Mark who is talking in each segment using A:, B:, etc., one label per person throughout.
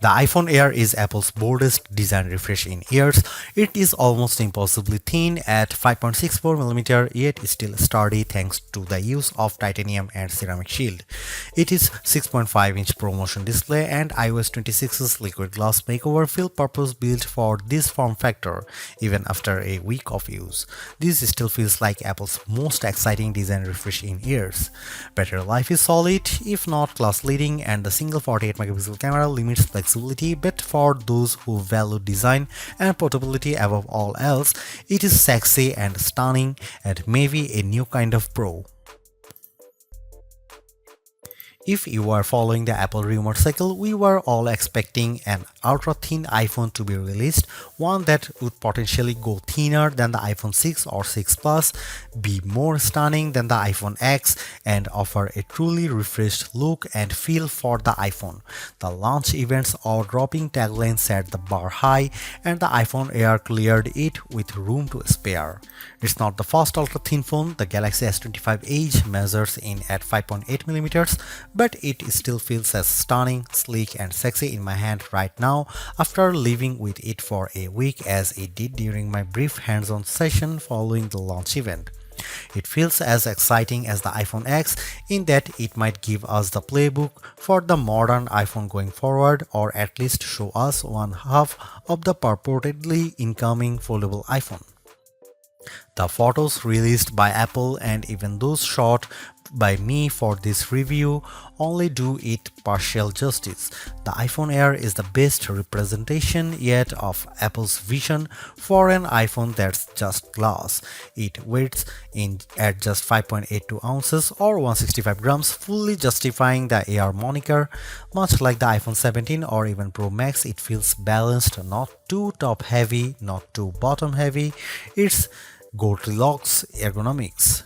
A: The iPhone Air is Apple's boldest design refresh in years. It is almost impossibly thin at 5.64mm, yet still sturdy thanks to the use of titanium and ceramic shield. It is 6.5-inch ProMotion display and iOS 26's liquid glass makeover feel purpose-built for this form factor, even after a week of use. This still feels like Apple's most exciting design refresh in years. Battery life is solid, if not class-leading, and the single 48-megapixel camera limits flexibility, but for those who value design and portability above all else, it is sexy and stunning and maybe a new kind of pro. If you are following the Apple rumor cycle, we were all expecting an ultra-thin iPhone to be released, one that would potentially go thinner than the iPhone 6 or 6 Plus, be more stunning than the iPhone X, and offer a truly refreshed look and feel for the iPhone. The launch event's awe-dropping tagline set the bar high, and the iPhone Air cleared it with room to spare. It's not the first ultra-thin phone. The Galaxy S25 Edge measures in at 5.8mm, but it still feels as stunning, sleek, and sexy in my hand right now after living with it for a week as it did during my brief hands-on session following the launch event. It feels as exciting as the iPhone X in that it might give us the playbook for the modern iPhone going forward, or at least show us one half of the purportedly incoming foldable iPhone. The photos released by Apple and even those shot by me for this review only do it partial justice. The iPhone Air is the best representation yet of Apple's vision for an iPhone that's just glass. It weighs in at just 5.82 ounces or 165 grams, fully justifying the Air moniker. Much like the iPhone 17 or even Pro Max, it feels balanced, not too top heavy, not too bottom heavy. It's Goldilocks ergonomics.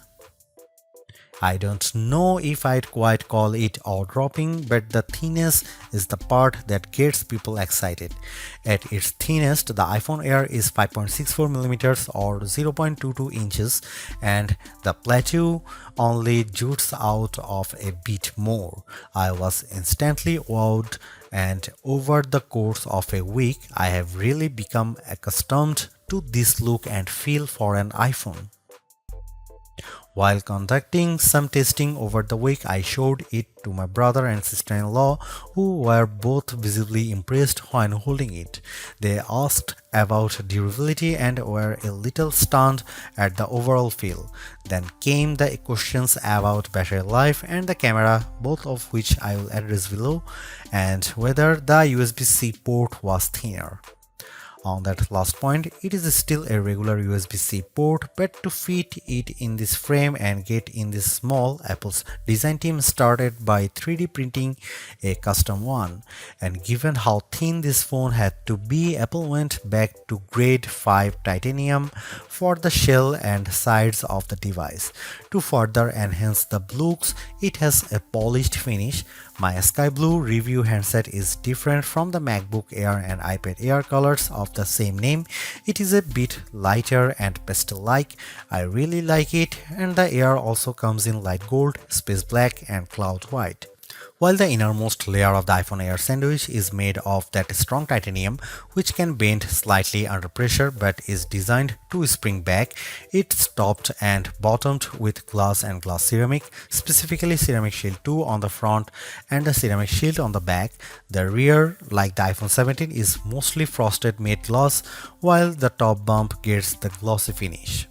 A: I don't know if I'd quite call it awe-dropping, but the thinness is the part that gets people excited. At its thinnest, the iPhone Air is 5.64mm or 0.22 inches, and the plateau only jutes out of a bit more. I was instantly wowed, and over the course of a week, I have really become accustomed to this look and feel for an iPhone. While conducting some testing over the week, I showed it to my brother and sister-in-law, who were both visibly impressed when holding it. They asked about durability and were a little stunned at the overall feel. Then came the questions about battery life and the camera, both of which I will address below, and whether the USB-C port was thinner. On that last point, it is still a regular USB-C port, but to fit it in this frame and get in this small, Apple's design team started by 3D printing a custom one. And given how thin this phone had to be, Apple went back to grade 5 titanium for the shell and sides of the device. To further enhance the looks, it has a polished finish. My sky blue review handset is different from the MacBook Air and iPad Air colors of the same name. It is a bit lighter and pastel-like. I really like it, and the Air also comes in light gold, space black, and cloud white. While the innermost layer of the iPhone Air sandwich is made of that strong titanium, which can bend slightly under pressure but is designed to spring back, it's topped and bottomed with glass and glass ceramic, specifically Ceramic Shield 2 on the front and the Ceramic Shield on the back. The rear, like the iPhone 17, is mostly frosted matte glass, while the top bump gets the glossy finish.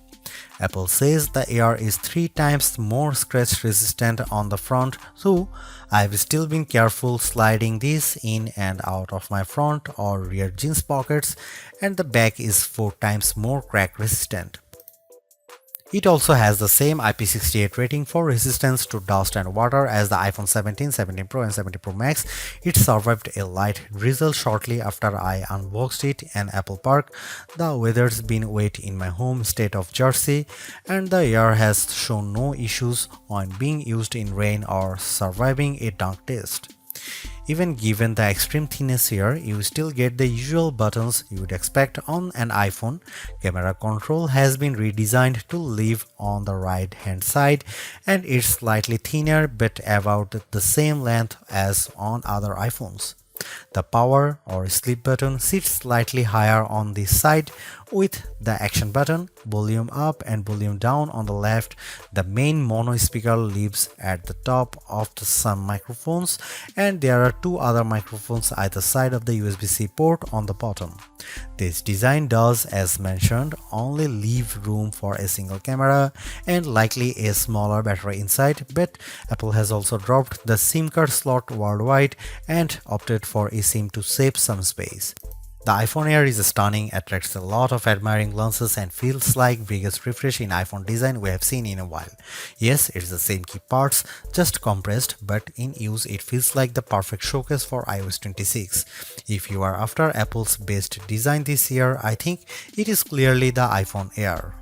A: Apple says the Air is 3 times more scratch resistant on the front, so I've still been careful sliding this in and out of my front or rear jeans pockets, and the back is 4 times more crack resistant. It also has the same IP68 rating for resistance to dust and water as the iPhone 17, 17 Pro and 17 Pro Max. It survived a light drizzle shortly after I unboxed it in Apple Park. The weather's been wet in my home state of Jersey, and the Air has shown no issues when being used in rain or surviving a dunk test. Even given the extreme thinness here, you still get the usual buttons you would expect on an iPhone. Camera control has been redesigned to live on the right hand side, and it's slightly thinner but about the same length as on other iPhones. The power or sleep button sits slightly higher on the side with the action button, volume up and volume down on the left. The main mono speaker lives at the top of some microphones, and there are two other microphones either side of the USB-C port on the bottom. This design does, as mentioned, only leave room for a single camera and likely a smaller battery inside, but Apple has also dropped the SIM card slot worldwide and opted for eSIM to save some space. The iPhone Air is stunning, attracts a lot of admiring glances, and feels like biggest refresh in iPhone design we have seen in a while. Yes, it's the same key parts, just compressed, but in use it feels like the perfect showcase for iOS 26. If you are after Apple's best design this year, I think it is clearly the iPhone Air.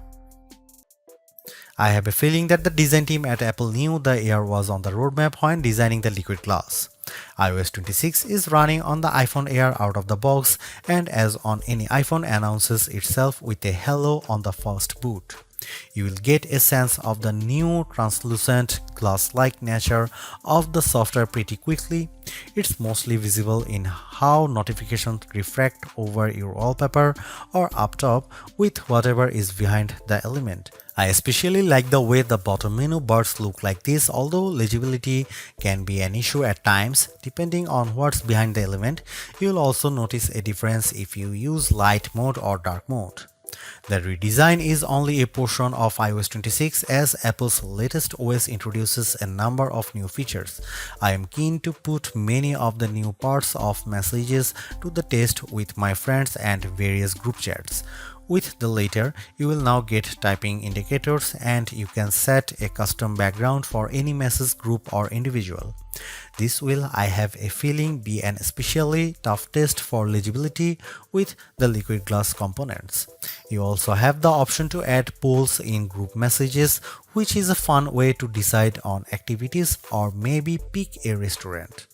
A: I have a feeling that the design team at Apple knew the Air was on the roadmap when designing the liquid glass. iOS 26 is running on the iPhone Air out of the box, and as on any iPhone, announces itself with a hello on the first boot. You will get a sense of the new translucent glass-like nature of the software pretty quickly. It's mostly visible in how notifications refract over your wallpaper or up top with whatever is behind the element. I especially like the way the bottom menu bars look like this, although legibility can be an issue at times depending on what's behind the element. You'll also notice a difference if you use light mode or dark mode. The redesign is only a portion of iOS 26 as Apple's latest OS introduces a number of new features. I am keen to put many of the new parts of messages to the test with my friends and various group chats. With the latter, you will now get typing indicators and you can set a custom background for any message group or individual. This will, I have a feeling, be an especially tough test for legibility with the liquid glass components. You also have the option to add polls in group messages, which is a fun way to decide on activities or maybe pick a restaurant.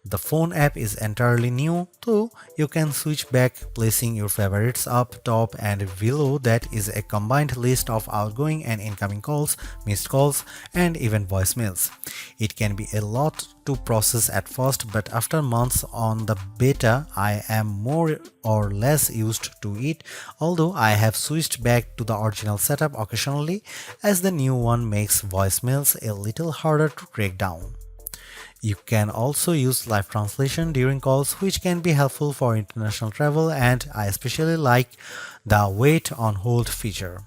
A: The phone app is entirely new, though you can switch back, placing your favorites up top, and below that is a combined list of outgoing and incoming calls, missed calls, and even voicemails. It can be a lot to process at first, but after months on the beta, I am more or less used to it, although I have switched back to the original setup occasionally, as the new one makes voicemails a little harder to track down. You can also use live translation during calls, which can be helpful for international travel, and I especially like the wait on hold feature.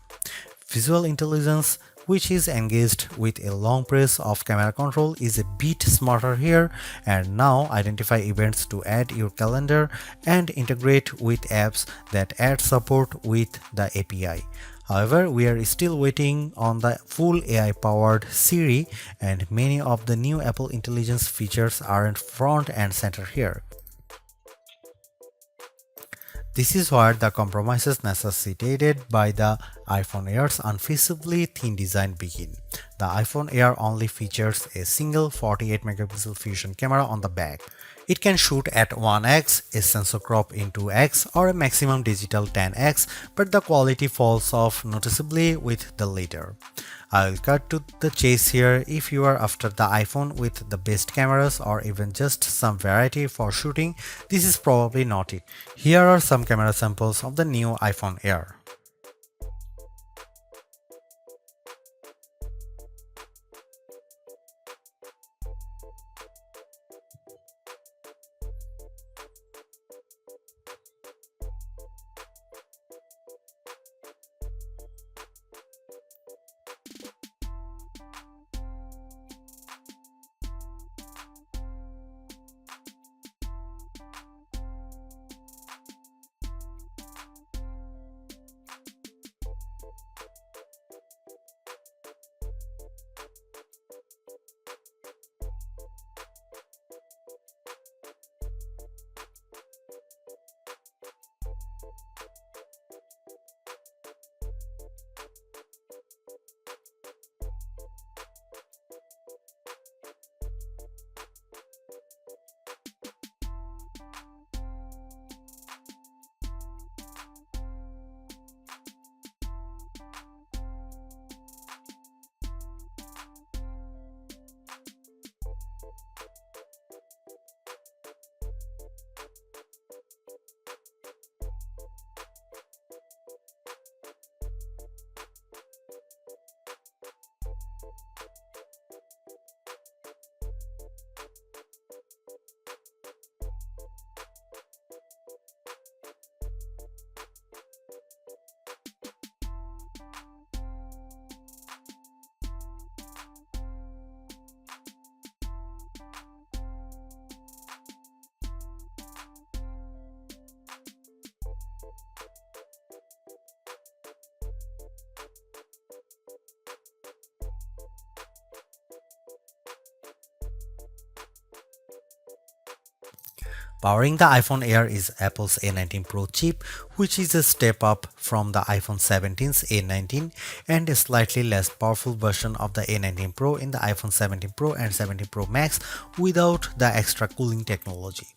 A: Visual intelligence, which is engaged with a long press of camera control, is a bit smarter here, and now identify events to add your calendar and integrate with apps that add support with the API. However, we are still waiting on the full AI-powered Siri, and many of the new Apple Intelligence features aren't front and center here. This is where the compromises necessitated by the iPhone Air's unfeasibly thin design begin. The iPhone Air only features a single 48-megapixel fusion camera on the back. It can shoot at 1x, a sensor crop in 2x, or a maximum digital 10x, but the quality falls off noticeably with the latter. I'll cut to the chase here. If you are after the iPhone with the best cameras or even just some variety for shooting, this is probably not it. Here are some camera samples of the new iPhone Air. Powering the iPhone Air is Apple's A19 Pro chip, which is a step up from the iPhone 17's A19 and a slightly less powerful version of the A19 Pro in the iPhone 17 Pro and 17 Pro Max without the extra cooling technology.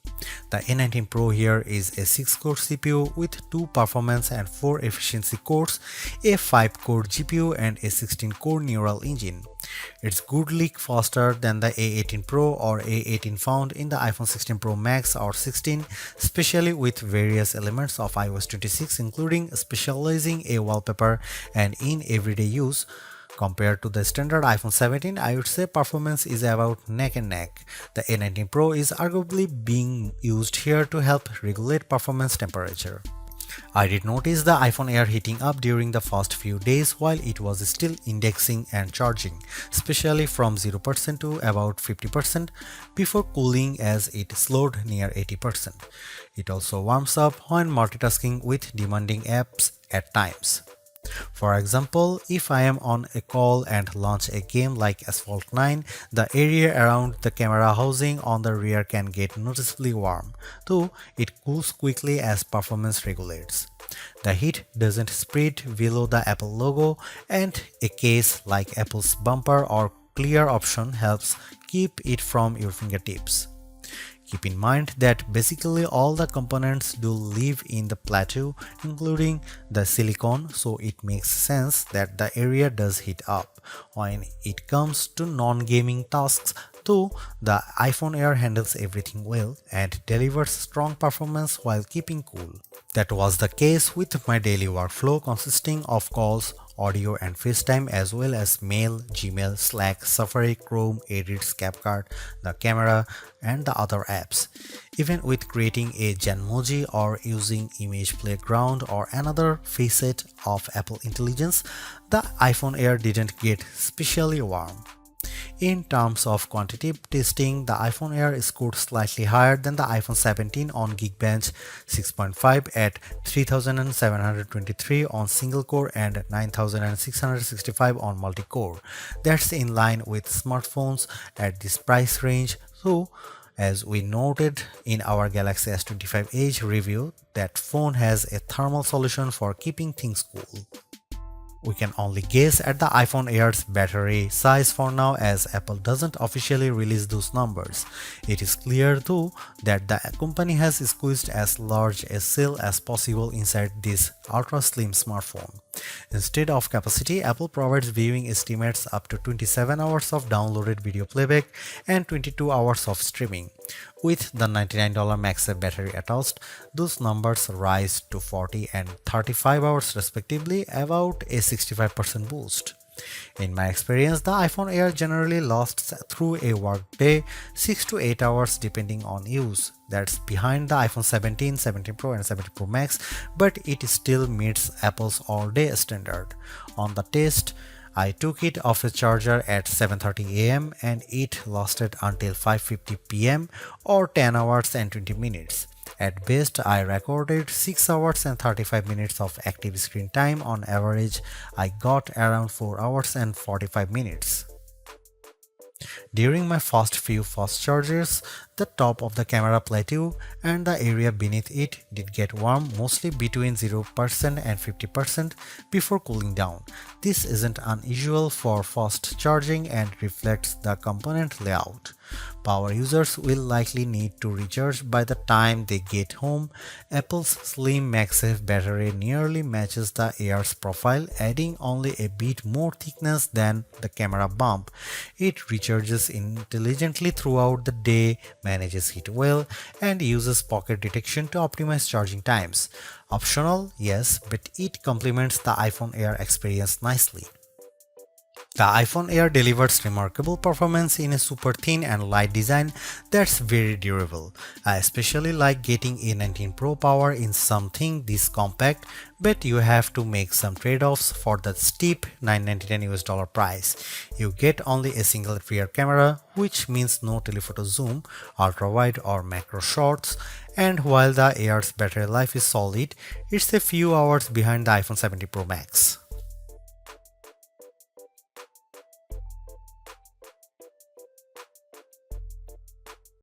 A: The A19 Pro here is a 6-core CPU with 2 performance and 4 efficiency cores, a 5-core GPU and a 16-core neural engine. It's goodly faster than the A18 Pro or A18 found in the iPhone 16 Pro Max or 16, especially with various elements of iOS 26 including specializing a wallpaper and in everyday use. Compared to the standard iPhone 17, I would say performance is about neck and neck. The A19 Pro is arguably being used here to help regulate performance temperature. I did notice the iPhone Air heating up during the first few days while it was still indexing and charging, especially from 0% to about 50% before cooling as it slowed near 80%. It also warms up when multitasking with demanding apps at times. For example, if I am on a call and launch a game like Asphalt 9, the area around the camera housing on the rear can get noticeably warm, though it cools quickly as performance regulates. The heat doesn't spread below the Apple logo, and a case like Apple's bumper or clear option helps keep it from your fingertips. Keep in mind that basically all the components do live in the plateau, including the silicone, so it makes sense that the area does heat up. When it comes to non-gaming tasks, though, the iPhone Air handles everything well and delivers strong performance while keeping cool. That was the case with my daily workflow consisting of calls, audio and FaceTime as well as mail, Gmail, Slack, Safari, Chrome, Edits, CapCut, the camera and the other apps. Even with creating a Genmoji or using Image Playground or another facet of Apple Intelligence, the iPhone Air didn't get especially warm. In terms of quantitative testing, the iPhone Air scored slightly higher than the iPhone 17 on Geekbench 6.5 at 3723 on single-core and 9665 on multi-core. That's in line with smartphones at this price range, though as we noted in our Galaxy S25 Edge review, that phone has a thermal solution for keeping things cool. We can only guess at the iPhone Air's battery size for now as Apple doesn't officially release those numbers. It is clear though that the company has squeezed as large a cell as possible inside this ultra slim smartphone. Instead of capacity, Apple provides viewing estimates up to 27 hours of downloaded video playback and 22 hours of streaming. With the $99 MagSafe battery attached, those numbers rise to 40 and 35 hours respectively, about a 65% boost. In my experience, the iPhone Air generally lasts through a workday 6 to 8 hours depending on use. That's behind the iPhone 17, 17 Pro and 17 Pro Max, but it still meets Apple's all-day standard. On the test, I took it off a charger at 7:30 am and it lasted until 5:50 pm or 10 hours and 20 minutes. At best, I recorded 6 hours and 35 minutes of active screen time. On average, I got around 4 hours and 45 minutes. During my first few fast charges, the top of the camera plateau and the area beneath it did get warm, mostly between 0% and 50% before cooling down. This isn't unusual for fast charging and reflects the component layout. Power users will likely need to recharge by the time they get home. Apple's slim MagSafe battery nearly matches the Air's profile, adding only a bit more thickness than the camera bump. It recharges intelligently throughout the day, manages heat well, and uses pocket detection to optimize charging times. Optional, yes, but it complements the iPhone Air experience nicely. The iPhone Air delivers remarkable performance in a super thin and light design that's very durable. I especially like getting A19 Pro power in something this compact, but you have to make some trade-offs for the steep $999 price. You get only a single rear camera, which means no telephoto zoom, ultra-wide or macro shots, and while the Air's battery life is solid, it's a few hours behind the iPhone 17 Pro Max.